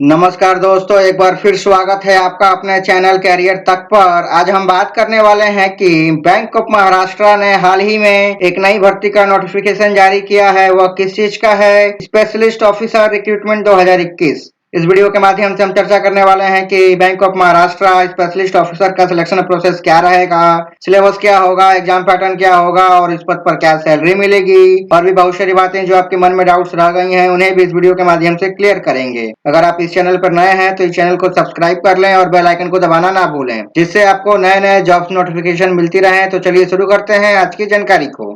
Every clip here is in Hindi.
नमस्कार दोस्तों, एक बार फिर स्वागत है आपका अपने चैनल कैरियर तक पर। आज हम बात करने वाले हैं कि बैंक ऑफ महाराष्ट्र ने हाल ही में एक नई भर्ती का नोटिफिकेशन जारी किया है। वह किस चीज का है? Specialist officer recruitment 2021। इस वीडियो के माध्यम से हम चर्चा करने वाले हैं कि bank of Maharashtra specialist officer का सिलेक्शन प्रोसेस क्या रहेगा, सिलेबस क्या होगा, एग्जाम पैटर्न क्या होगा और इस पद पर क्या सैलरी मिलेगी, और भी बहुत सारी बातें जो आपके मन में डाउट्स रह गई हैं उन्हें भी इस वीडियो के माध्यम से क्लियर करेंगे। अगर आप इस चैनल पर नए हैं तो इस चैनल को सब्सक्राइब कर लें और बेल आइकन को दबाना ना भूलें, जिससे आपको नए नए जॉब्स नोटिफिकेशन मिलती रहे। तो चलिए शुरू करते हैं आज की जानकारी को।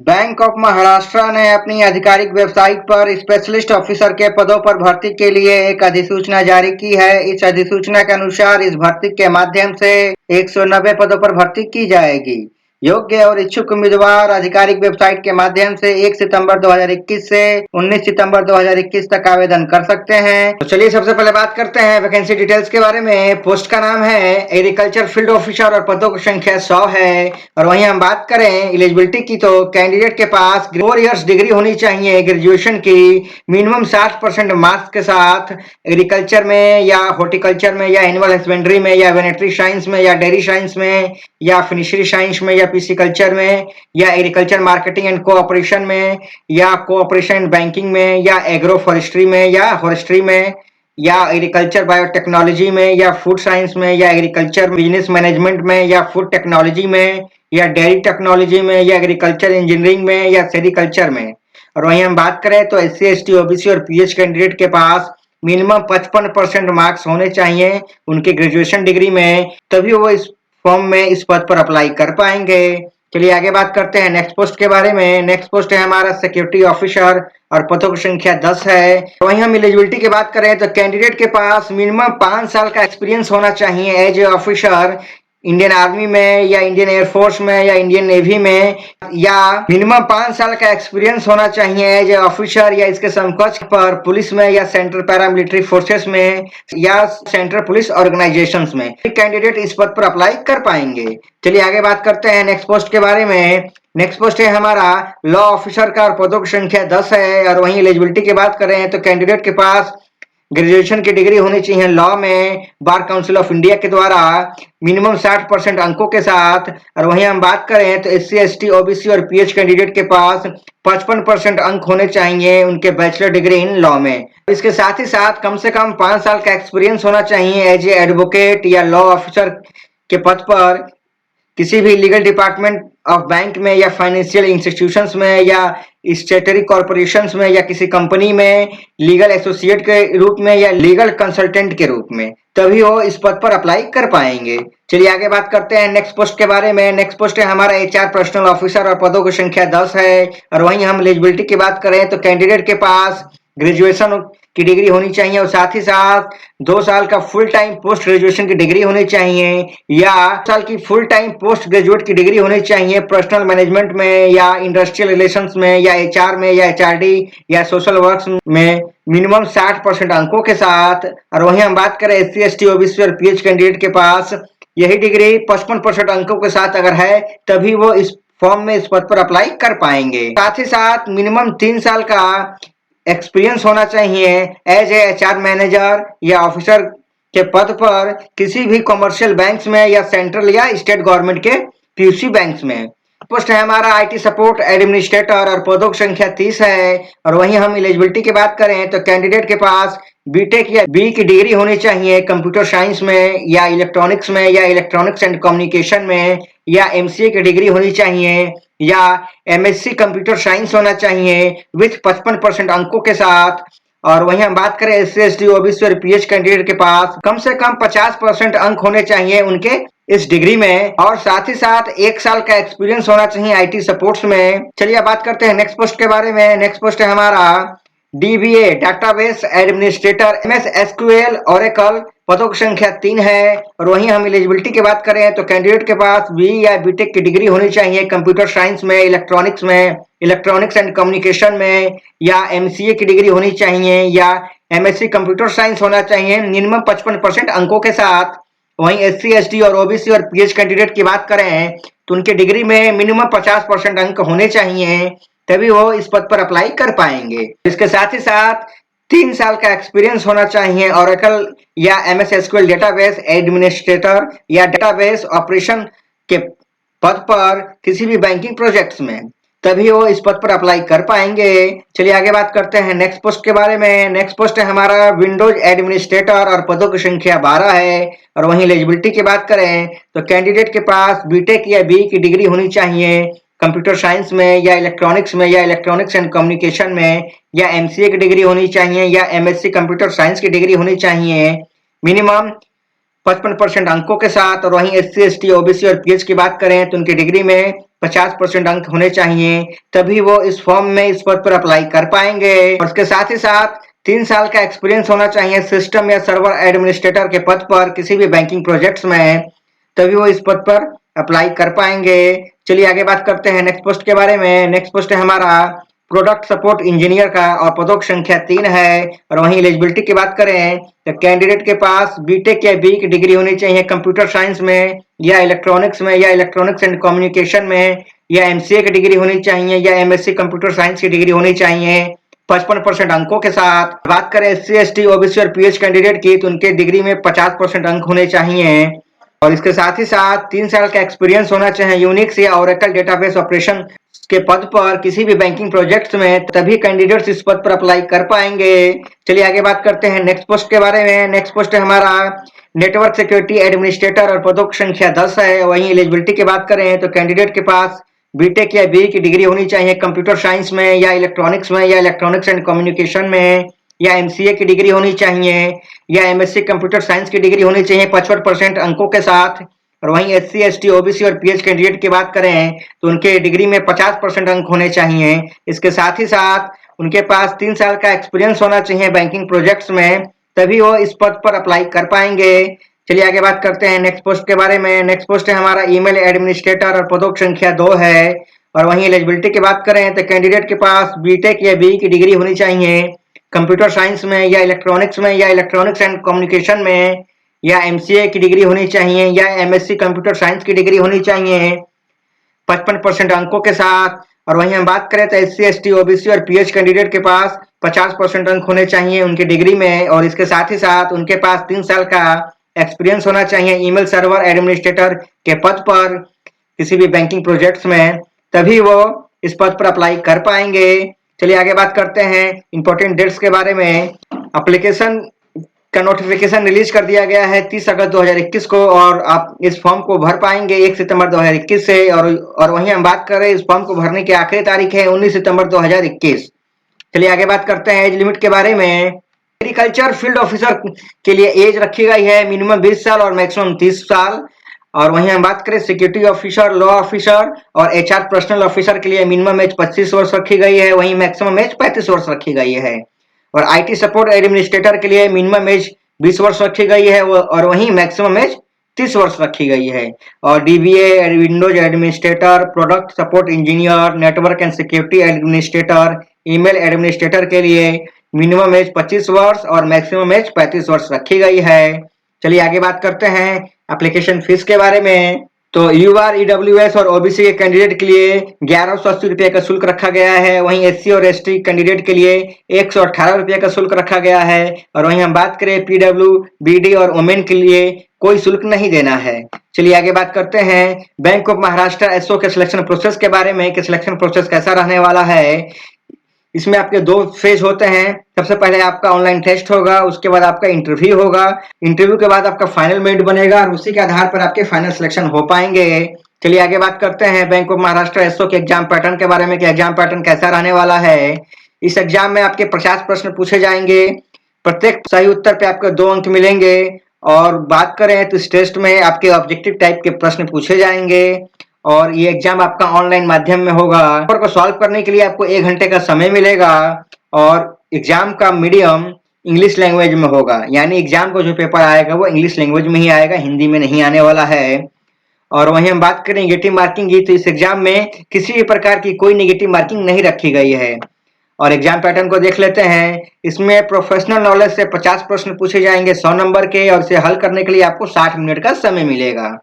बैंक ऑफ महाराष्ट्र ने अपनी आधिकारिक वेबसाइट पर स्पेशलिस्ट ऑफिसर के पदों पर भर्ती के लिए एक अधिसूचना जारी की है। इस अधिसूचना के अनुसार इस भर्ती के माध्यम से 190 पदों पर भर्ती की जाएगी। योग्य और इच्छुक उम्मीदवार आधिकारिक वेबसाइट के माध्यम से 1 सितंबर 2021 से 19 सितंबर 2021 तक आवेदन कर सकते हैं। तो चलिए सबसे पहले बात करते हैं वैकेंसी डिटेल्स के बारे में। पोस्ट का नाम है एग्रीकल्चर फील्ड ऑफिसर और पदों की संख्या 100 है। और वहीं हम बात करें एलिजिबिलिटी की, तो कैंडिडेट के पास 4 इयर्स डिग्री होनी चाहिए ग्रेजुएशन की, मिनिमम 60% मार्क्स के साथ एग्रीकल्चर में या हॉर्टिकल्चर में या एनिमल हस्बेंड्री में या वेटरनरी साइंस में या डेयरी साइंस में या फिशरी साइंस में या पिसिकल्चर में या एग्रीकल्चर मार्केटिंग एंड कोऑपरेशन में या कोऑपरेशन एंड बैंकिंग में या एग्रो फॉरेस्ट्री में या फॉरेस्ट्री में या एग्रीकल्चर बायोटेक्नोलॉजी में या फूड साइंस में या एग्रीकल्चर बिजनेस मैनेजमेंट में या फूड टेक्नोलॉजी में या डेयरी टेक्नोलॉजी में या एग्रीकल्चर इंजीनियरिंग में या सेरिकल्चर में। और वहीं हम बात करें तो SC ST OBC और PH कैंडिडेट के पास मिनिमम 55% मार्क्स होने चाहिए उनके ग्रेजुएशन डिग्री में, तभी वो इस फॉर्म में इस पद पर अप्लाई कर पाएंगे। चलिए आगे बात करते हैं नेक्स्ट पोस्ट के बारे में। नेक्स्ट पोस्ट है हमारा सिक्योरिटी ऑफिसर और पदों की संख्या 10 है। वहीं हम एलिजिबिलिटी की बात करें तो कैंडिडेट के पास मिनिमम 5 साल का एक्सपीरियंस होना चाहिए as a officer Indian army में या इंडियन एयरफोर्स में या इंडियन नेवी में, या मिनिमम 5 साल का एक्सपीरियंस होना चाहिए एज ए ऑफिसर या इसके समकक्ष पर पुलिस में या सेंट्रल पैरामिलिट्री फोर्सेस में या सेंट्रल पुलिस ऑर्गेनाइजेशंस में। कैंडिडेट इस पद पर अप्लाई कर पाएंगे। चलिए आगे बात करते हैं नेक्स्ट पोस्ट के बारे में। नेक्स्ट पोस्ट है हमारा लॉ ऑफिसर का और पदों की संख्या 10 है। और वहीं एलिजिबिलिटी की बात करें तो कैंडिडेट के पास ग्रेजुएशन की डिग्री होनी चाहिए लॉ में बार काउंसिल ऑफ इंडिया के द्वारा, मिनिमम 60% अंकों के साथ। और वहीं हम बात करें तो SC ST OBC और PH कैंडिडेट के पास 55% अंक होने चाहिए उनके बैचलर डिग्री इन लॉ में। इसके साथ ही साथ कम से कम 5 साल का एक्सपीरियंस होना चाहिए एज ए एडवोकेट या लॉ ऑफिसर के पद पर किसी भी लीगल डिपार्टमेंट ऑफ बैंक में या फाइनेंशियल इंस्टीट्यूशंस में या स्टेटरी कॉर्पोरेशंस में या किसी कंपनी में लीगल एसोसिएट के रूप में या लीगल कंसल्टेंट के रूप में, तभी वो इस पद पर अप्लाई कर पाएंगे। चलिए आगे बात करते हैं नेक्स्ट पोस्ट के बारे में। नेक्स्ट पोस्ट है हमारा HR पर्सनल ऑफिसर और पदों की संख्या 10 है। और वहीं हम एलिजिबिलिटी की बात करें तो कैंडिडेट के पास ग्रेजुएशन की डिग्री होनी चाहिए और साथ ही साथ 2 साल का फुल टाइम पोस्ट ग्रेजुएशन की डिग्री होनी चाहिए या 2 साल की फुल टाइम पोस्ट ग्रेजुएट की डिग्री होनी चाहिए पर्सनल मैनेजमेंट में या इंडस्ट्रियल रिलेशंस में या HR में या HRD या सोशल वर्क्स में, मिनिमम 60% अंकों के साथ। और वहीं हम बात करें SC ST OBC और PH कैंडिडेट के पास यही डिग्री 55% अंकों के साथ अगर है तभी वो इस फॉर्म में इस पद पर अप्लाई कर पाएंगे। साथ ही साथ मिनिमम 3 साल का एक्सपीरियंस होना चाहिए एज ए HR मैनेजर या ऑफिसर के पद पर किसी भी कॉमर्शियल बैंक्स में या सेंट्रल या स्टेट गवर्नमेंट के PSU बैंक्स में। पोस्ट है हमारा IT सपोर्ट एडमिनिस्ट्रेटर और पदों की संख्या 30 है। और वहीं हम एलिजिबिलिटी की बात करें तो कैंडिडेट के पास BTech या BE की डिग्री होनी चाहिए कंप्यूटर साइंस में या इलेक्ट्रॉनिक्स में या इलेक्ट्रॉनिक्स एंड कम्युनिकेशन में या MCA की डिग्री होनी चाहिए या MSc कंप्यूटर साइंस होना चाहिए विथ 55% अंकों के साथ। और वहीं हम बात करें SC ST OBC और PH कैंडिडेट के पास कम से कम 50% अंक होने चाहिए उनके इस डिग्री में और साथ ही साथ 1 साल का एक्सपीरियंस होना चाहिए IT सपोर्ट्स में। चलिए बात करते हैं नेक्स्ट पोस्ट के बारे में। नेक्स्ट पोस्ट है हमारा DBA database administrator MS SQL Oracle, पदों की संख्या 3 है। और वहीं हम एलिजिबिलिटी की बात करें तो कैंडिडेट के पास BE या BTech की डिग्री होनी चाहिए कंप्यूटर साइंस में, इलेक्ट्रॉनिक्स में, इलेक्ट्रॉनिक्स एंड कम्युनिकेशन में या MCA की डिग्री होनी चाहिए या MSc कंप्यूटर साइंस होना चाहिए मिनिमम 55% अंकों के साथ। वहीं SC ST और OBC और PH कैंडिडेट की बात करें तो उनके डिग्री में मिनिमम 50% अंक होने चाहिए तभी वो इस पद पर अप्लाई कर पाएंगे। इसके साथ ही साथ 3 साल का एक्सपीरियंस होना चाहिए ओरेकल या एमएस एसक्यूएल डेटाबेस एडमिनिस्ट्रेटर या डेटाबेस ऑपरेशन के पद पर किसी भी बैंकिंग प्रोजेक्ट्स में, तभी वो इस पद पर अप्लाई कर पाएंगे। चलिए आगे बात करते हैं नेक्स्ट पोस्ट के बारे में। नेक्स्ट पोस्ट है हमारा विंडोज एडमिनिस्ट्रेटर और पदों की संख्या 12 है। और वहीं एलिजिबिलिटी की बात करें तो कैंडिडेट के पास बीटेक या बी की डिग्री होनी चाहिए कंप्यूटर साइंस में या इलेक्ट्रॉनिक्स में या इलेक्ट्रॉनिक्स एंड कम्युनिकेशन में, या एमसीए की डिग्री होनी चाहिए या एमएससी कंप्यूटर साइंस की डिग्री होनी चाहिए मिनिमम 55% अंकों के साथ। और वहीं एससी एसटी ओबीसी और पीएच की बात करें तो उनकी डिग्री में 50% अंक होने चाहिए, तभी वो इस फॉर्म में इस पद पर अप्लाई कर पाएंगे। और उसके साथ ही साथ 3 साल का एक्सपीरियंस होना चाहिए सिस्टम या सर्वर एडमिनिस्ट्रेटर के पद पर किसी भी बैंकिंग प्रोजेक्ट्स में, तभी वो इस पद पर अप्लाई कर पाएंगे। चलिए आगे बात करते हैं नेक्स्ट पोस्ट के बारे में। नेक्स्ट पोस्ट है हमारा प्रोडक्ट सपोर्ट इंजीनियर का और पदों की संख्या 3 है। और वहीं एलिजिबिलिटी की बात करें तो कैंडिडेट के पास बीटेक या बी की डिग्री होनी चाहिए कंप्यूटर साइंस में या इलेक्ट्रॉनिक्स में या इलेक्ट्रॉनिक्स एंड कम्युनिकेशन में, या एमसीए की डिग्री होनी चाहिए या एमएससी कंप्यूटर साइंस की डिग्री होनी चाहिए 55% अंकों के साथ। बात करें एससी एसटी ओबीसी और पीएच कैंडिडेट की तो उनके डिग्री में 50% अंक होने चाहिए। और इसके साथ ही साथ 3 साल का एक्सपीरियंस होना चाहिए यूनिक्स या ओरेकल डेटाबेस ऑपरेशन के पद पर किसी भी बैंकिंग प्रोजेक्ट्स में, तभी कैंडिडेट्स इस पद पर अप्लाई कर पाएंगे। चलिए आगे बात करते हैं नेक्स्ट पोस्ट के बारे में। नेक्स्ट पोस्ट है हमारा नेटवर्क सिक्योरिटी एडमिनिस्ट्रेटर और पदों की संख्या 10 है। वहीं एलिजिबिलिटी की बात करें तो कैंडिडेट के पास बीटेक या बी की डिग्री होनी चाहिए कंप्यूटर साइंस में या इलेक्ट्रॉनिक्स में या इलेक्ट्रॉनिक्स एंड कम्युनिकेशन में, या एमसीए की डिग्री होनी चाहिए या एमएससी कंप्यूटर साइंस की डिग्री होनी चाहिए 55% अंकों के साथ। और वहीं एससी एसटी ओबीसी और पीएच कैंडिडेट की बात करें तो उनके डिग्री में 50% अंक होने चाहिए। इसके साथ ही साथ उनके पास 3 साल का एक्सपीरियंस होना चाहिए बैंकिंग प्रोजेक्ट्स में, तभी वो इस पद पर अप्लाई कर पाएंगे। चलिए आगे बात करते हैं नेक्स्ट पोस्ट के बारे में। नेक्स्ट पोस्ट है हमारा ईमेल एडमिनिस्ट्रेटर और पदों की संख्या 2 है। और वहीं एलिजिबिलिटी की बात करें तो कैंडिडेट के पास बीटेक या बी की डिग्री होनी चाहिए कंप्यूटर साइंस में या इलेक्ट्रॉनिक्स में या इलेक्ट्रॉनिक्स एंड कम्युनिकेशन में, या एमसीए की डिग्री होनी चाहिए या एमएससी कंप्यूटर साइंस की डिग्री होनी चाहिए 55% अंकों के साथ। और वहीं हम बात करें तो एससी एसटी ओबीसी और पीएच कैंडिडेट के पास 50% अंक होने चाहिए उनकी डिग्री में। और इसके साथ ही साथ उनके पास 3 साल का एक्सपीरियंस होना चाहिए ईमेल सर्वर एडमिनिस्ट्रेटर के पद पर किसी भी बैंकिंग प्रोजेक्ट्स में, तभी वो इस पद पर अप्लाई कर पाएंगे। चलिए आगे बात करते हैं इंपॉर्टेंट डेट्स के बारे में। एप्लीकेशन का नोटिफिकेशन रिलीज कर दिया गया है 30 अगस्त 2021 को, और आप इस फॉर्म को भर पाएंगे 1 सितंबर 2021 से। और वहीं हम बात करें इस फॉर्म को भरने की आखिरी तारीख है 19 सितंबर 2021। चलिए आगे बात करते हैं एज लिमिट के बारे में। एग्रीकल्चर फील्ड ऑफिसर के लिए एज रखी गई है मिनिमम 20 साल और मैक्सिमम 30 साल। और वहीं हम बात करें सिक्योरिटी ऑफिसर, लॉ ऑफिसर और एचआर पर्सनल ऑफिसर के लिए मिनिमम एज 25 वर्ष रखी गई है, वहीं मैक्सिमम एज 35 वर्ष रखी गई है। और आईटी सपोर्ट एडमिनिस्ट्रेटर के लिए मिनिमम एज 20 वर्ष रखी गई है और वहीं मैक्सिमम एज 30 वर्ष रखी गई है। और dBA, Windows administrator, product support engineer, network and security administrator, email administrator के लिए मिनिमम एज 25 वर्ष और मैक्सिमम एज 35 वर्ष रखी गई है। चलिए आगे बात करते हैं एप्लीकेशन फीस के बारे में। तो यूआर, ईडब्ल्यूएस और ओबीसी के कैंडिडेट के लिए 1180 रुपये का शुल्क रखा गया है। वहीं एससी और एसटी कैंडिडेट के लिए 118 रुपये का शुल्क रखा गया है। और वहीं हम बात करें पीडब्ल्यू, बीडी और वोमेन के लिए कोई शुल्क नहीं देना है। चलिए आगे बात करते हैं बैंक ऑफ महाराष्ट्र एसओ के सिलेक्शन प्रोसेस के बारे में कि सिलेक्शन प्रोसेस कैसा रहने वाला है। इसमें आपके 2 फेज होते हैं। सबसे पहले आपका ऑनलाइन टेस्ट होगा, उसके बाद आपका इंटरव्यू होगा। इंटरव्यू के बाद आपका फाइनल मेरिट बनेगा और उसी के आधार पर आपके फाइनल सिलेक्शन हो पाएंगे। चलिए आगे बात करते हैं बैंक ऑफ महाराष्ट्र एसओ के एग्जाम पैटर्न के बारे में कि एग्जाम पैटर्न कैसा रहने वाला है। इस एग्जाम में आपके 50 प्रश्न पूछे जाएंगे, प्रत्येक सही उत्तर पे आपको 2 अंक मिलेंगे। और बात करें तो इस टेस्ट में आपके ऑब्जेक्टिव टाइप के प्रश्न पूछे जाएंगे और ये एग्जाम आपका ऑनलाइन माध्यम में होगा। पेपर को सॉल्व करने के लिए आपको 1 घंटे का समय मिलेगा और एग्जाम का मीडियम इंग्लिश लैंग्वेज में होगा, यानी एग्जाम को जो पेपर आएगा वो इंग्लिश लैंग्वेज में ही आएगा, हिंदी में नहीं आने वाला है। और वहीं हम बात करें नेगेटिव मार्किंग की, तो इस एग्जाम में किसी भी प्रकार की कोई नेगेटिव मार्किंग नहीं रखी गई है। और एग्जाम पैटर्न को देख लेते हैं। इसमें प्रोफेशनल नॉलेज से 50 प्रश्न पूछे जाएंगे 100 नंबर के, और इसे हल करने के लिए आपको 60 मिनट का समय मिलेगा।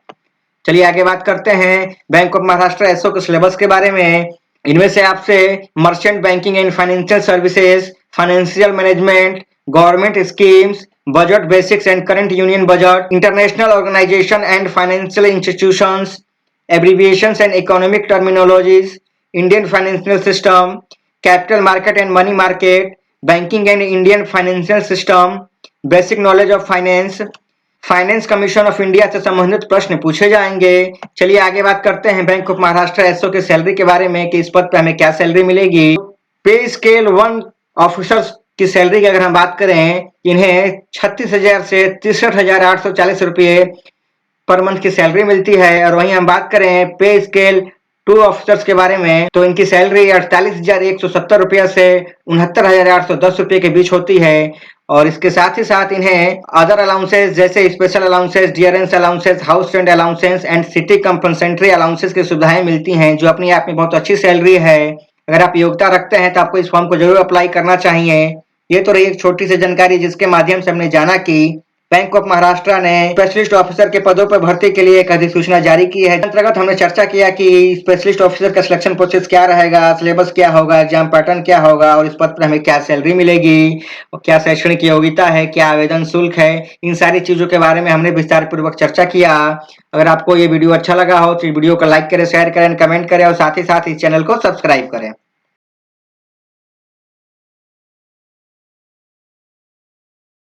चलिए आगे बात करते हैं बैंक ऑफ महाराष्ट्र एसओ के सिलेबस के बारे में। इनमें से आपसे merchant banking and financial services, financial management, government schemes, budget basics and current union budget, international organisation and financial institutions, abbreviations and economic terminologies, Indian financial system, capital market and money market, banking and Indian financial system, basic knowledge of finance, finance commission of India से संबंधित प्रश्न पूछे जाएंगे। चलिए आगे बात करते हैं बैंक ऑफ महाराष्ट्र एसओ के सैलरी के बारे में कि इस पद पे हमें क्या सैलरी मिलेगी। पे स्केल 1 ऑफिसर्स की सैलरी की अगर हम बात करें, इन्हें 36,000 से 63,840 रुपये पर मंथ की सैलरी मिलती है। और वहीं हम बात करें पे स्केल 2 ऑफिसर्स के बारे में, तो इनकी सैलरी 48,170 रुपये से 69,810 रुपये के बीच होती है। और इसके साथ ही साथ इन्हें अदर अलाउंसेस जैसे special allowances, dearness allowances, house rent allowances and city compensatory allowances की सुविधाएं मिलती हैं, जो अपनी आप में बहुत अच्छी सैलरी है। अगर आप योग्यता रखते हैं तो आपको इस फॉर्म को जरूर अप्लाई करना चाहिए। ये तो रही एक छोटी सी जानकारी जिसके माध्यम से हमने जाना कि बैंक ऑफ महाराष्ट्र ने स्पेशलिस्ट ऑफिसर के पदों पर भर्ती के लिए एक अधिसूचना जारी की है। अंतर्गत हमने चर्चा किया कि स्पेशलिस्ट ऑफिसर का सिलेक्शन प्रोसेस क्या रहेगा, सिलेबस क्या होगा, एग्जाम पैटर्न क्या होगा और इस पद पर हमें क्या सैलरी मिलेगी और क्या शैक्षणिक योग्यता है, क्या आवेदन शुल्क है। इन सारी चीजों के बारे में हमने विस्तार पूर्वक चर्चा किया। अगर आपको ये वीडियो अच्छा लगा हो तो वीडियो को लाइक करें, शेयर करें, कमेंट करें और साथ ही साथ इस चैनल को सब्सक्राइब करें।